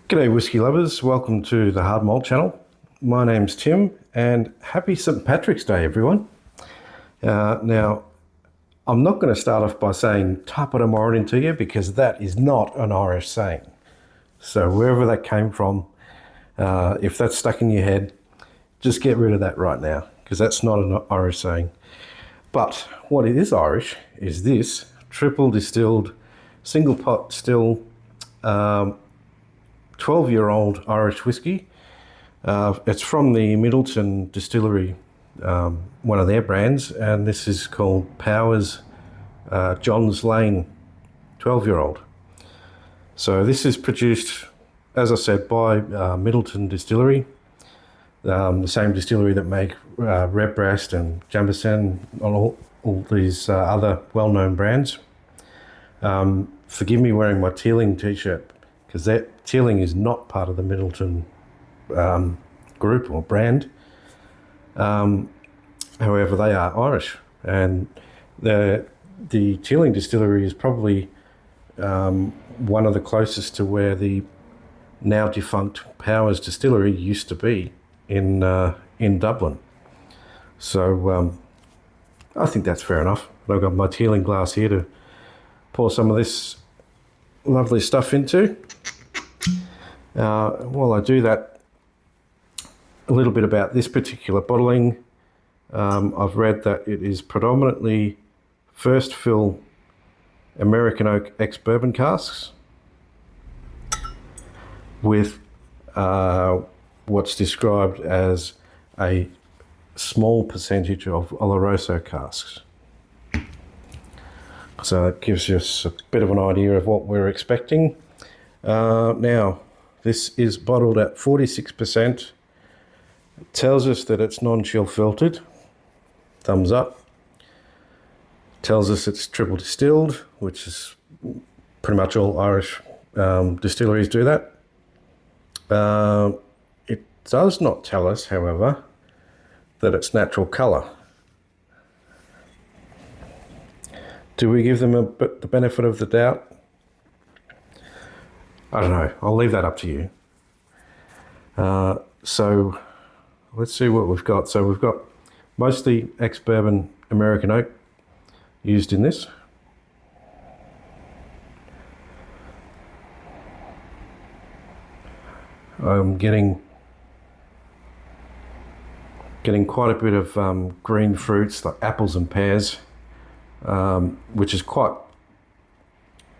G'day whiskey lovers, welcome to the Hard Malt channel. My name's Tim and happy St. Patrick's Day everyone. Now, I'm not going to start off by saying Tapara Morin to you because that is not an Irish saying. So wherever that came from, if that's stuck in your head, just get rid of that right now because that's not an Irish saying. But what is Irish is this triple distilled, single pot still, 12-year-old Irish whiskey. It's from the Middleton distillery, one of their brands, and this is called Powers John's Lane 12-year-old. So this is produced, as I said, by Middleton Distillery, the same distillery that make Redbreast and Jameson and all these other well-known brands. Forgive me wearing my Teeling t-shirt, because that Teeling is not part of the Middleton group or brand. However, they are Irish, and the Teeling distillery is probably one of the closest to where the now defunct Powers distillery used to be in Dublin. So I think that's fair enough. I've got my Teeling glass here to pour some of this lovely stuff into. While I do that, a little bit about this particular bottling. I've read that it is predominantly first fill American oak ex-bourbon casks with what's described as a small percentage of Oloroso casks. So it gives us a bit of an idea of what we're expecting. Now, this is bottled at 46%. It tells us that it's non-chill filtered. Thumbs up. Tells us it's triple distilled, which is pretty much all Irish distilleries do that. It does not tell us, however, that it's natural colour. Do we give them the benefit of the doubt? I don't know. I'll leave that up to you. So let's see what we've got. So we've got mostly ex-bourbon American oak used in this. I'm getting quite a bit of green fruits like apples and pears, which is quite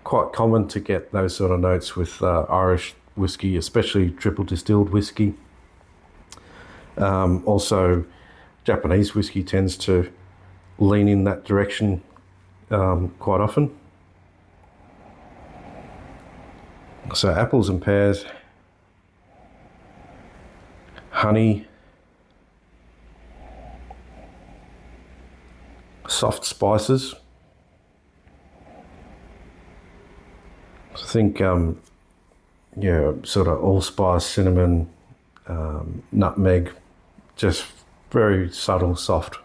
common to get those sort of notes with Irish whiskey, especially triple distilled whiskey. Also, Japanese whiskey tends to lean in that direction quite often. So apples and pears, honey, soft spices. I think, yeah, sort of allspice, cinnamon, nutmeg, just very subtle, soft.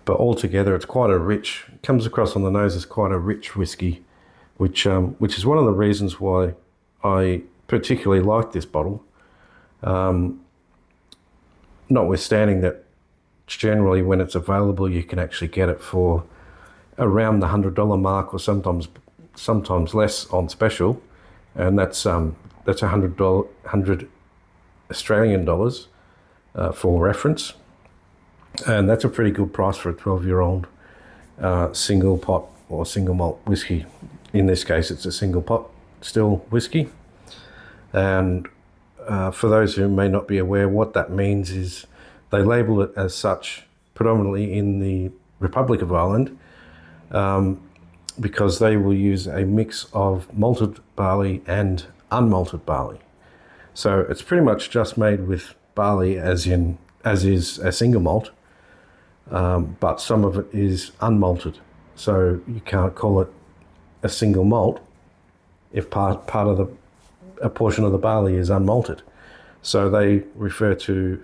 But altogether, it's quite a rich, comes across on the nose as quite a rich whiskey, which is one of the reasons why I particularly like this bottle. Notwithstanding that generally when it's available, you can actually get it for around the $100 mark, or sometimes less on special, and that's $100 Australian dollars for reference, and that's a pretty good price for a 12-year-old single pot or single malt whiskey. In this case, it's a single pot still whiskey, and for those who may not be aware, what that means is they label it as such predominantly in the Republic of Ireland, because they will use a mix of malted barley and unmalted barley. So it's pretty much just made with barley as is a single malt, but some of it is unmalted. So you can't call it a single malt if part of a portion of the barley is unmalted. So they refer to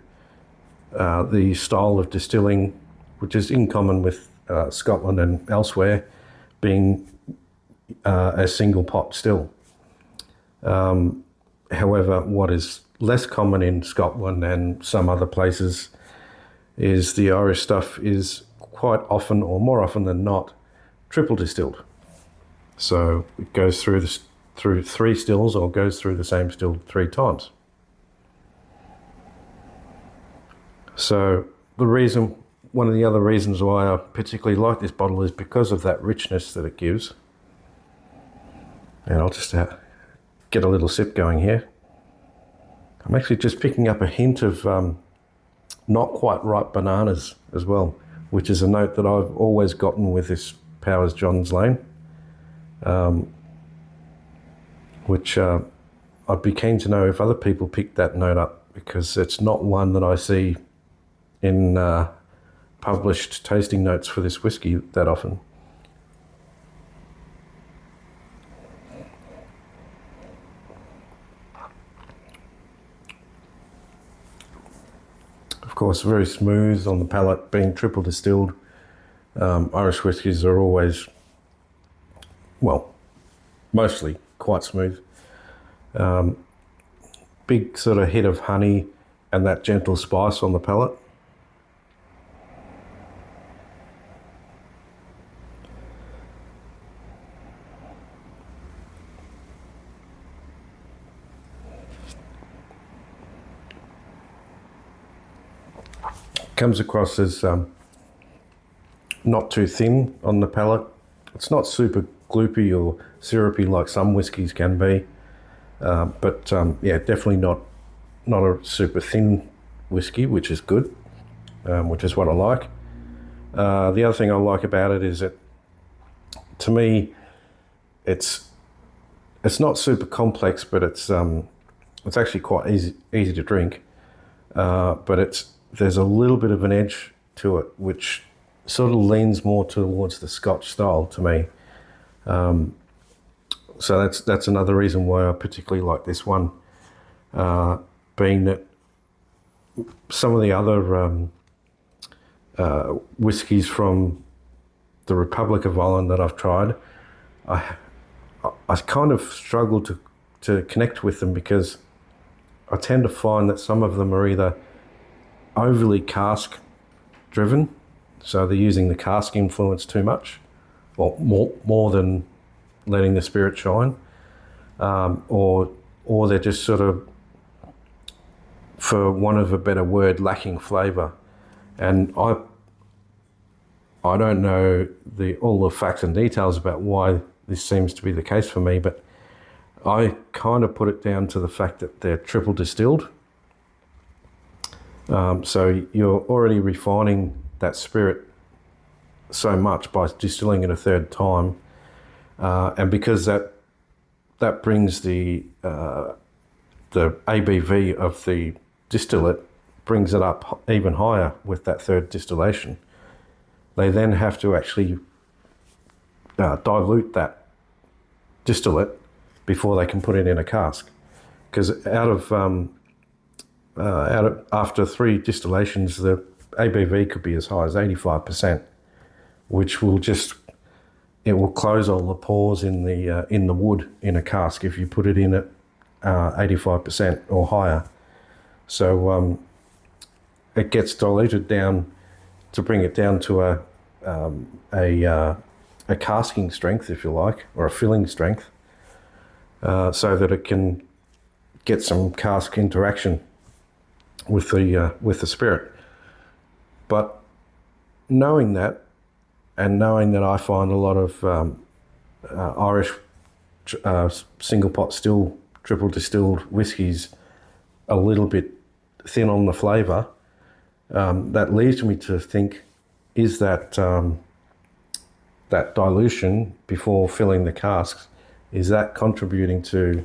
the style of distilling which is in common with Scotland and elsewhere, being a single pot still. However, what is less common in Scotland and some other places is the Irish stuff is quite often, or more often than not, triple distilled. So it goes through through 3 stills, or goes through the same still 3 times. So one of the other reasons why I particularly like this bottle is because of that richness that it gives. And I'll just get a little sip going here. I'm actually just picking up a hint of not quite ripe bananas as well, which is a note that I've always gotten with this Powers John's Lane, which I'd be keen to know if other people pick that note up, because it's not one that I see in published tasting notes for this whiskey that often. Of course, very smooth on the palate, being triple distilled. Irish whiskies are always, well, mostly quite smooth. Big sort of hit of honey and that gentle spice on the palate. Comes across as not too thin on the palate. It's not super gloopy or syrupy like some whiskies can be, but yeah, definitely not a super thin whiskey, which is good, which is what I like. The other thing I like about it is that, to me, it's not super complex, but it's actually quite easy to drink, but there's a little bit of an edge to it, which sort of leans more towards the Scotch style to me. So that's another reason why I particularly like this one, being that some of the other whiskies from the Republic of Ireland that I've tried, I kind of struggle to connect with them, because I tend to find that some of them are either overly cask driven, so they're using the cask influence too much, or more than letting the spirit shine, or they're just sort of, for want of a better word, lacking flavour. And I don't know all the facts and details about why this seems to be the case for me, but I kind of put it down to the fact that they're triple distilled. So you're already refining that spirit so much by distilling it a third time, and because that brings the ABV of the distillate, brings it up even higher with that third distillation. They then have to actually dilute that distillate before they can put it in a cask, because after 3 distillations, the ABV could be as high as 85%, which will close all the pores in the wood in a cask if you put it in at 85% or higher. So it gets diluted down to bring it down to a casking strength, if you like, or a filling strength, so that it can get some cask interaction with the spirit. But knowing that, and knowing that I find a lot of Irish single pot still triple distilled whiskies a little bit thin on the flavour, that leads me to think, is that dilution before filling the casks, is that contributing to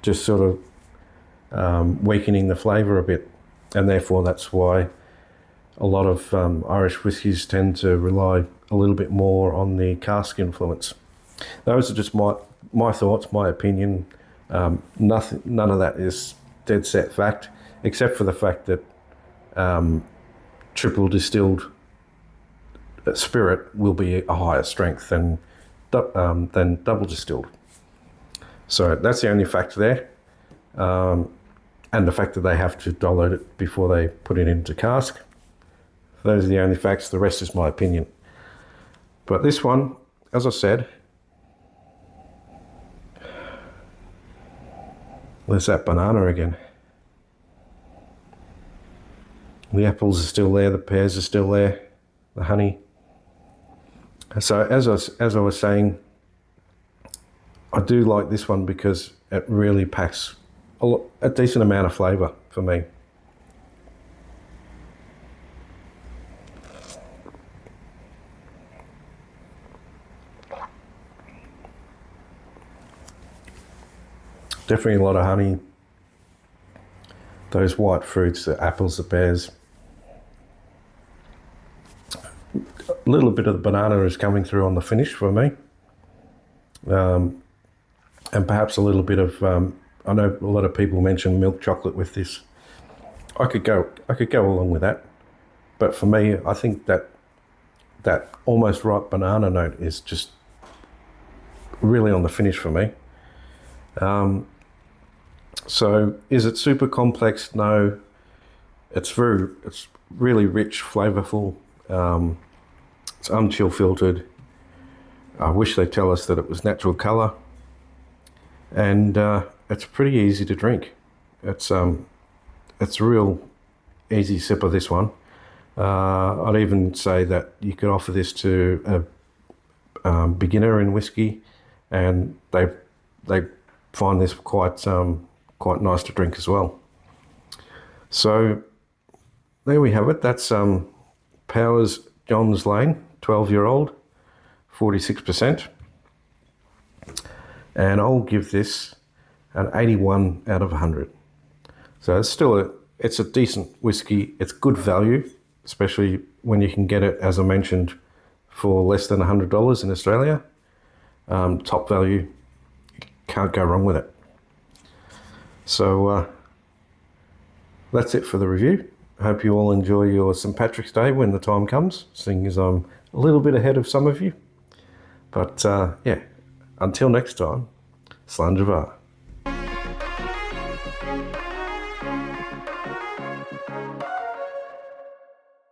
just sort of weakening the flavour a bit? And therefore that's why a lot of Irish whiskies tend to rely a little bit more on the cask influence. Those are just my thoughts, my opinion. None of that is dead set fact, except for the fact that triple distilled spirit will be a higher strength than double distilled. So that's the only factor there. And the fact that they have to dilute it before they put it into cask. Those are the only facts. The rest is my opinion. But this one, as I said, there's that banana again. The apples are still there, the pears are still there, the honey. So as I was saying, I do like this one because it really packs a decent amount of flavour for me. Definitely a lot of honey. Those white fruits, the apples, the pears. A little bit of the banana is coming through on the finish for me. And perhaps a little bit of, I know a lot of people mention milk chocolate with this. I could go along with that. But for me, I think that almost ripe banana note is just really on the finish for me. So is it super complex? No. It's really rich, flavorful. It's unchill filtered. I wish they'd tell us that it was natural color. And it's pretty easy to drink. It's a real easy sip of this one. I'd even say that you could offer this to a beginner in whiskey, and they find this quite nice to drink as well. So there we have it. That's Powers Johns Lane, 12-year-old, 46%. And I'll give this an 81 out of 100. So it's still it's a decent whiskey. It's good value, especially when you can get it, as I mentioned, for less than $100 in Australia. Top value, can't go wrong with it. So that's it for the review. I hope you all enjoy your St. Patrick's Day when the time comes, seeing as I'm a little bit ahead of some of you. But yeah, until next time, Slàinte mhath.